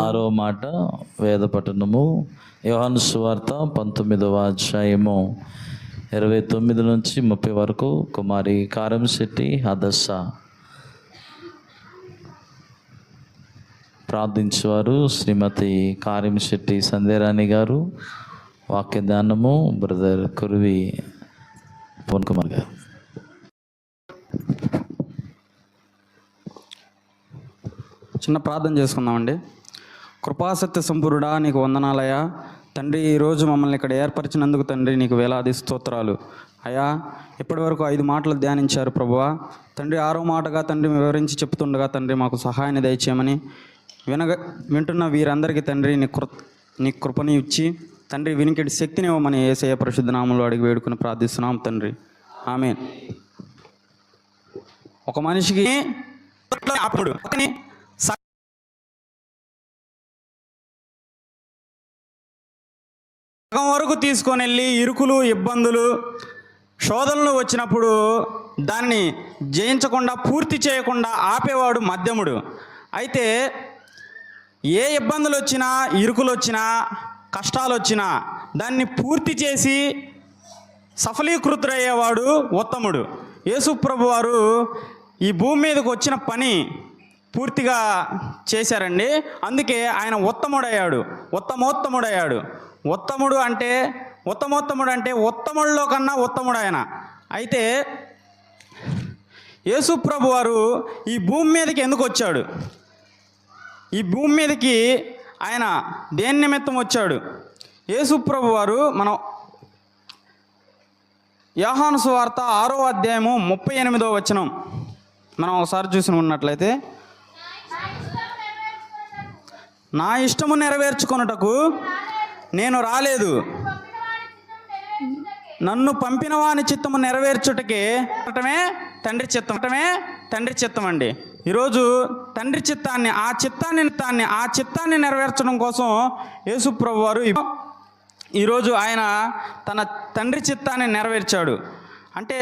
6వ మాట వేద పఠనము యోహాను సువార్త 19వ అధ్యాయము 29 నుంచి 30 వరకు. కుమారి కారంశెట్టి హదస్స ప్రార్థించేవారు శ్రీమతి కారంశెట్టి సంధ్యారాణి గారు. వాక్య దానము బ్రదర్ కురువి పవన్ కుమార్ గారు. చిన్న ప్రార్థన చేసుకుందామండి. కృపాసత్య సంపూర్ణుడా, నీకు వందనాలయ్యా తండ్రి. ఈరోజు మమ్మల్ని ఇక్కడ ఏర్పరిచినందుకు తండ్రి నీకు వేలాది స్తోత్రాలు అయ్యా. ఇప్పటి వరకు 5 మాటలు ధ్యానించారు ప్రభువా తండ్రి. 6వ మాటగా తండ్రి వివరించి చెప్తుండగా తండ్రి మాకు సహాయాన్ని దయచేయమని వింటున్న వీరందరికీ తండ్రి నీ కృపని ఇచ్చి తండ్రి వినికిడి శక్తిని ఇవ్వమని యేసయ్య పరిశుద్ధ నామములో అడిగి వేడుకుని ప్రార్థిస్తున్నాం తండ్రి, ఆమేన్. ఒక మనిషికి అప్పుడు సగం వరకు తీసుకొని వెళ్ళి ఇరుకులు, ఇబ్బందులు, శోధనలు వచ్చినప్పుడు దాన్ని జయించకుండా, పూర్తి చేయకుండా ఆపేవాడు మధ్యముడు. అయితే ఏ ఇబ్బందులు వచ్చినా, ఇరుకులు వచ్చినా, కష్టాలు వచ్చినా దాన్ని పూర్తి చేసి సఫలీకృతుడయ్యేవాడు ఉత్తముడు. యేసుప్రభు వారు ఈ భూమి మీదకి వచ్చిన పని పూర్తిగా చేశారండి. అందుకే ఆయన ఉత్తముడయ్యాడు, ఉత్తమోత్తముడయ్యాడు. ఉత్తముడు అంటే ఉత్తముల్లో కన్నా ఉత్తముడు ఆయన. అయితే యేసుప్రభు వారు ఈ భూమి మీదకి ఎందుకు వచ్చాడు? ఈ భూమి మీదకి ఆయన దేని నిమిత్తం వచ్చాడు? యేసుప్రభు వారు మనం యోహాను సువార్త 6వ అధ్యాయము 38వ వచనం మనం ఒకసారి చూసి ఉన్నట్లయితే, నా ఇష్టము నెరవేర్చుకొనుటకు నేను రాలేదు, నన్ను పంపిన వాని చిత్తము నెరవేర్చుటకే తండ్రి చిత్తం అండి. ఈరోజు తండ్రి చిత్తాన్ని, ఆ చిత్తాన్ని నెరవేర్చడం కోసం యేసుప్రభు వారు ఈరోజు ఆయన తన తండ్రి చిత్తాన్ని నెరవేర్చాడు. అంటే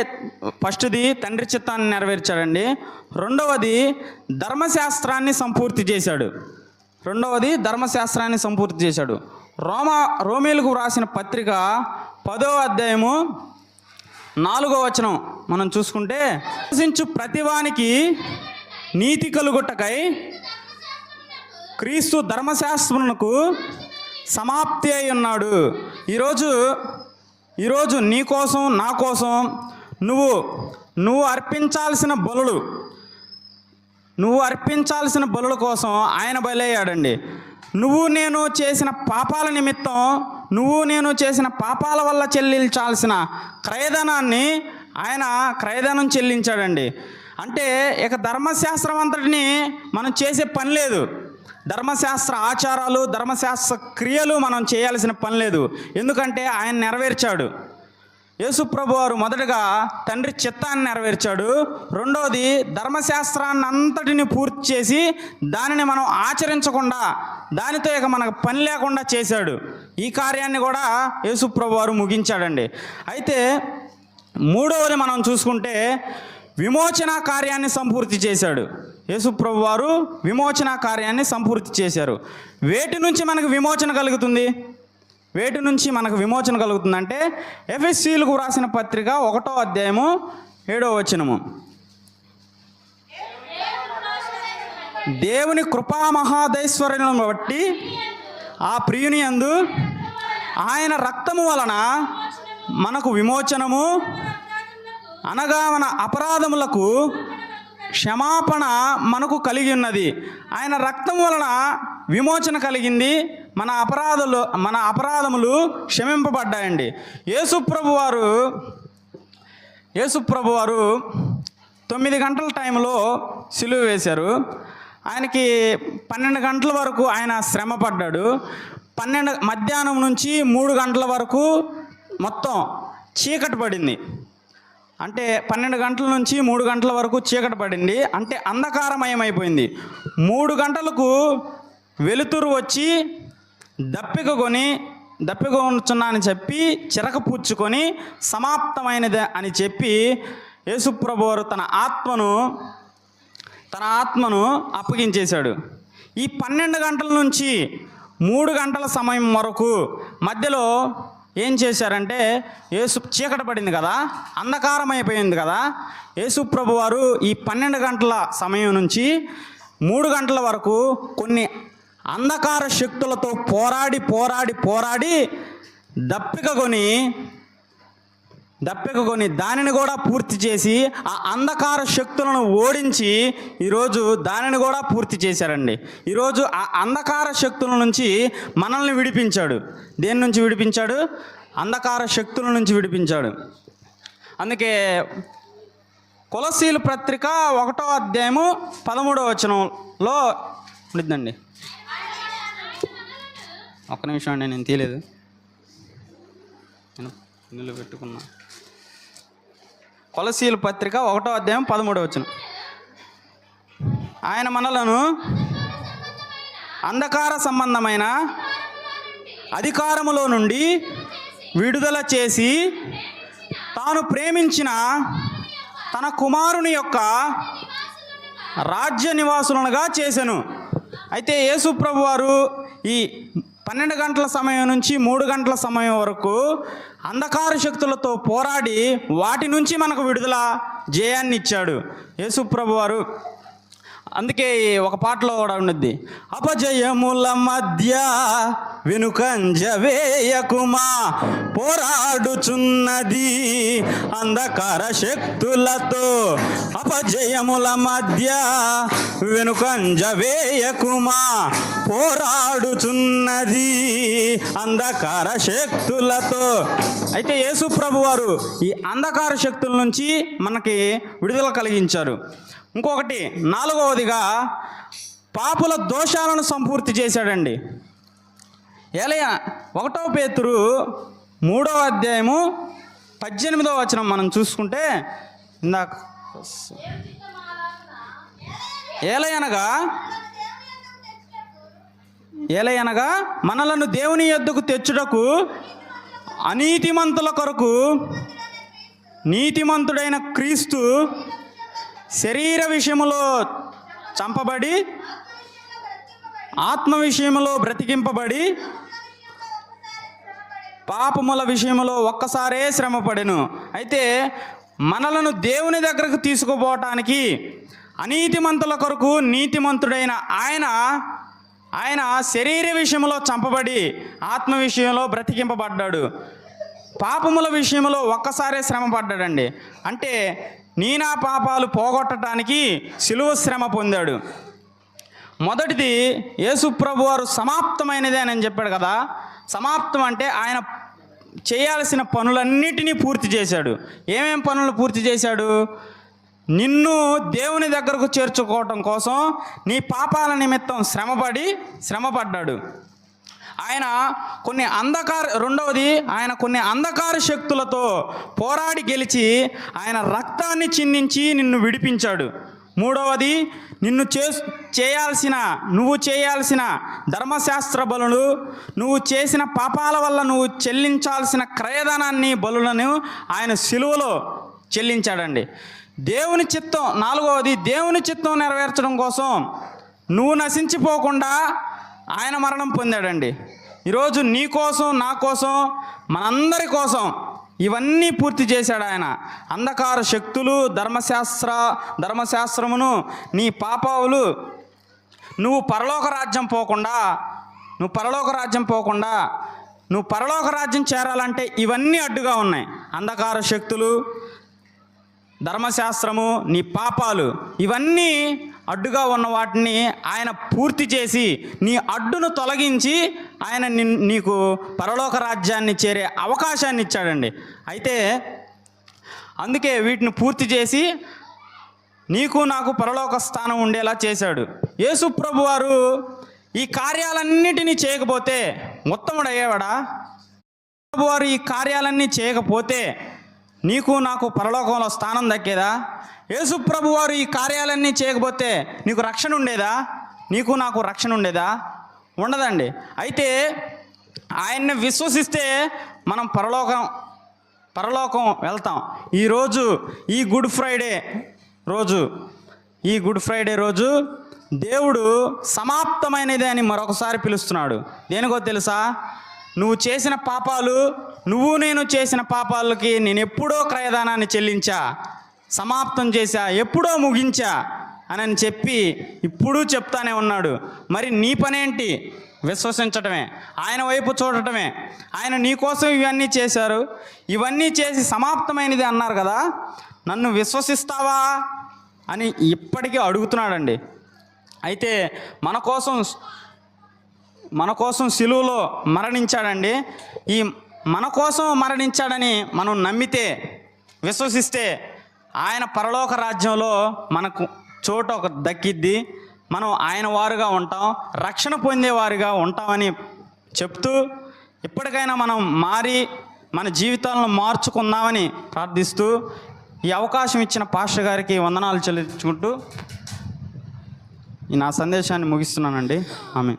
ఫస్ట్ది తండ్రి చిత్తాన్ని నెరవేర్చాడండి. రెండవది ధర్మశాస్త్రాన్ని సంపూర్తి చేశాడు. రోమీలకు వ్రాసిన పత్రిక 10వ అధ్యాయము 4వ వచనం మనం చూసుకుంటే, విశ్వసించు ప్రతివానికి నీతి కలుగుటకై క్రీస్తు ధర్మశాస్త్రమునకు సమాప్తి అయి ఉన్నాడు. ఈరోజు నీ కోసం, నా కోసం నువ్వు అర్పించాల్సిన బలుల కోసం ఆయన బలయ్యాడండి. నేను చేసిన పాపాల నిమిత్తం, నేను చేసిన పాపాల వల్ల చెల్లించాల్సిన క్రయధనాన్ని ఆయన క్రయధనం చెల్లించాడండి. అంటే ఇక ధర్మశాస్త్రం అంతటిని మనం చేసే పని లేదు. ధర్మశాస్త్ర ఆచారాలు, ధర్మశాస్త్ర క్రియలు మనం చేయాల్సిన పని లేదు. ఎందుకంటే ఆయన నెరవేర్చాడు. యేసుప్రభు వారు మొదటగా తండ్రి చిత్తాన్ని నెరవేర్చాడు. రెండోది ధర్మశాస్త్రాన్ని అంతటిని పూర్తి చేసి దానిని మనం ఆచరించకుండా, దానితో ఇక మనకు పని లేకుండా చేశాడు. ఈ కార్యాన్ని కూడా యేసుప్రభు వారు ముగించాడండి. అయితే మూడవది మనం చూసుకుంటే విమోచన కార్యాన్ని సంపూర్తి చేశాడు. యేసుప్రభు వారు విమోచన కార్యాన్ని సంపూర్తి చేశారు. వేటి నుంచి మనకు విమోచన కలుగుతుంది? అంటే ఎఫెసీయులకు వ్రాసిన పత్రిక 1వ అధ్యాయము 7వ వచనము, దేవుని కృపా మహాదైశ్వర్యమును బట్టి ఆ ప్రియుని యందు ఆయన రక్తము వలన మనకు విమోచనము, అనగా మన అపరాధములకు క్షమాపణ మనకు కలిగి ఉన్నది. ఆయన రక్తం వలన విమోచన కలిగింది. మన అపరాధములు క్షమింపబడ్డాయండి. యేసుప్రభు వారు 9 గంటల టైంలో సిలువ వేశారు. ఆయనకి 12 గంటల వరకు ఆయన శ్రమ పడ్డాడు. మధ్యాహ్నం నుంచి 3 గంటల వరకు మొత్తం చీకటి పడింది. అంటే 12 గంటల నుంచి 3 గంటల వరకు చీకటి పడింది. అంటే అంధకారమయమైపోయింది. 3 గంటలకు వెలుతురు వచ్చి దప్పిక ఉంచున్నా అని చెప్పి చిరక పుచ్చుకొని సమాప్తమైనది అని చెప్పి యేసుప్రభు వారు తన ఆత్మను అప్పగించేశాడు. ఈ 12 గంటల నుంచి 3 గంటల సమయం వరకు మధ్యలో ఏం చేశారంటే, యేసు చీకటి పడింది కదా, అంధకారం అయిపోయింది కదా, యేసు ప్రభు వారు ఈ 12 గంటల సమయం నుంచి 3 గంటల వరకు కొన్ని అంధకార శక్తులతో పోరాడి దప్పిక కొని దానిని కూడా పూర్తి చేసి ఆ అంధకార శక్తులను ఓడించి ఈరోజు దానిని కూడా పూర్తి చేశారండి. ఈరోజు ఆ అంధకార శక్తుల నుంచి మనల్ని విడిపించాడు. దేని నుంచి విడిపించాడు? అంధకార శక్తుల నుంచి విడిపించాడు. అందుకే కొలస్సీలు పత్రిక 1వ అధ్యాయము 13వ వచనంలో ఉండిద్దండి. ఒక్క నిమిషం అండి, నేను తీయలేదు, నేను నీళ్ళు పెట్టుకున్నా. కొలస్సీలు పత్రిక 1వ అధ్యాయం 13వ వచనం. ఆయన మనలను అంధకార సంబంధమైన అధికారములో నుండి విడుదల చేసి తాను ప్రేమించిన తన కుమారుని యొక్క రాజ్య నివాసులనుగా చేసెను. అయితే యేసు ప్రభు వారు ఈ 12 గంటల సమయం నుంచి 3 గంటల సమయం వరకు అంధకార శక్తులతో పోరాడి వాటి నుంచి మనకు విడుదల జయాన్ని ఇచ్చాడు యేసు ప్రభు వారు. అందుకే ఒక పాటలో కూడా ఉన్నది, అపజయముల మధ్య వెనుకంజ వేయకుమా, పోరాడుచున్నది అంధకార శక్తులతో. అపజయముల మధ్య వెనుకంజ వేయకుమా, పోరాడుచున్నది అంధకార శక్తులతో. అయితే యేసు ప్రభు వారు ఈ అంధకార శక్తుల నుంచి మనకి విడుదల కలిగించారు. ఇంకొకటి 4వదిగా పాపుల దోషాలను సంపూర్తి చేశాడండి. ఏలయ 1 పేతురు 3వ అధ్యాయము 18వ వచనం మనం చూసుకుంటే, ఇందాక ఏలయనగా మనలను దేవుని యొద్దకు తెచ్చుటకు అనీతిమంతుల కొరకు నీతిమంతుడైన క్రీస్తు శరీర విషయములో చంపబడి ఆత్మ విషయములో బ్రతికింపబడి పాపముల విషయములో ఒక్కసారే శ్రమపడెను. అయితే మనలను దేవుని దగ్గరకు తీసుకుపోవటానికి అనీతిమంతుల కొరకు నీతిమంతుడైన ఆయన శరీర విషయంలో చంపబడి ఆత్మ విషయంలో బ్రతికింపబడ్డాడు. పాపముల విషయంలో ఒక్కసారే శ్రమ పడ్డాడండి. అంటే నా పాపాలు పోగొట్టడానికి సిలువ శ్రమ పొందాడు. మొదటిది యేసు ప్రభు వారు సమాప్తమైనదే అని చెప్పాడు కదా. సమాప్తం అంటే ఆయన చేయాల్సిన పనులన్నిటినీ పూర్తి చేశాడు. ఏమేం పనులు పూర్తి చేశాడు? నిన్ను దేవుని దగ్గరకు చేర్చుకోవటం కోసం నీ పాపాల నిమిత్తం శ్రమపడ్డాడు. ఆయన కొన్ని అంధకార శక్తులతో పోరాడి గెలిచి ఆయన రక్తాన్ని చిందించి నిన్ను విడిపించాడు. 3వది, నువ్వు చేయాల్సిన ధర్మశాస్త్ర బలులు, నువ్వు చేసిన పాపాల వల్ల నువ్వు చెల్లించాల్సిన క్రయధనాన్ని బలులను ఆయన సిలువలో చెల్లించాడండి. దేవుని చిత్తం 4వది, దేవుని చిత్తం నెరవేర్చడం కోసం నువ్వు నశించిపోకుండా ఆయన మరణం పొందాడండి. ఈరోజు నీ కోసం, నా కోసం, మనందరి కోసం ఇవన్నీ పూర్తి చేశాడు ఆయన. అంధకార శక్తులు, ధర్మశాస్త్రమును, నీ పాపాలు, నువ్వు పరలోక రాజ్యం చేరాలంటే ఇవన్నీ అడ్డుగా ఉన్నాయి. అంధకార శక్తులు, ధర్మశాస్త్రము, నీ పాపాలు, ఇవన్నీ అడ్డుగా ఉన్న వాటిని ఆయన పూర్తి చేసి నీ అడ్డును తొలగించి ఆయన నీకు పరలోక రాజ్యాన్ని చేరే అవకాశాన్ని ఇచ్చాడండి. అయితే అందుకే వీటిని పూర్తి చేసి నీకు నాకు పరలోక స్థానం ఉండేలా చేశాడు. యేసు ప్రభు వారు ఈ కార్యాలన్నిటినీ చేయకపోతే ఉత్తముడు అయ్యేవాడా? ప్రభు వారు ఈ కార్యాలన్నీ చేయకపోతే నీకు నాకు పరలోకంలో స్థానం దక్కేదా? యేసు ప్రభు వారు ఈ కార్యాలన్నీ చేయకపోతే నీకు రక్షణ ఉండేదా? నీకు నాకు రక్షణ ఉండేదా? ఉండదండి. అయితే ఆయన్ని విశ్వసిస్తే మనం పరలోకం వెళ్తాం. ఈరోజు ఈ గుడ్ ఫ్రైడే రోజు దేవుడు సమాప్తమైనది అని మరొకసారి పిలుస్తున్నాడు. దేనికో తెలుసా? నువ్వు చేసిన పాపాలు, నేను చేసిన పాపాలకి నేను ఎప్పుడో క్రయదానాన్ని చెల్లించా, సమాప్తం చేశా, ఎప్పుడో ముగించా అని చెప్పి ఇప్పుడు చెప్తానే ఉన్నాడు. మరి నీ పనేంటి? విశ్వసించటమే, ఆయన వైపు చూడటమే. ఆయన నీ కోసం ఇవన్నీ చేశారు, ఇవన్నీ చేసి సమాప్తమైనది అన్నారు కదా, నన్ను విశ్వసిస్తావా అని ఇప్పటికీ అడుగుతున్నాడండి. అయితే మన కోసం సిలువలో మరణించాడండి. ఈ మన కోసం మరణించాడని మనం నమ్మితే, విశ్వసిస్తే ఆయన పరలోక రాజ్యంలో మనకు చోటు ఒక దక్కిద్ది. మనం ఆయన వారుగా ఉంటాం, రక్షణ పొందేవారుగా ఉంటామని చెప్తూ, ఇప్పటికైనా మనం మారి మన జీవితాలను మార్చుకుందామని ప్రార్థిస్తూ, ఈ అవకాశం ఇచ్చిన పాస్టర్ గారికి వందనాలు చెల్లించుకుంటూ ఈ నా సందేశాన్ని ముగిస్తున్నానండి. ఆమె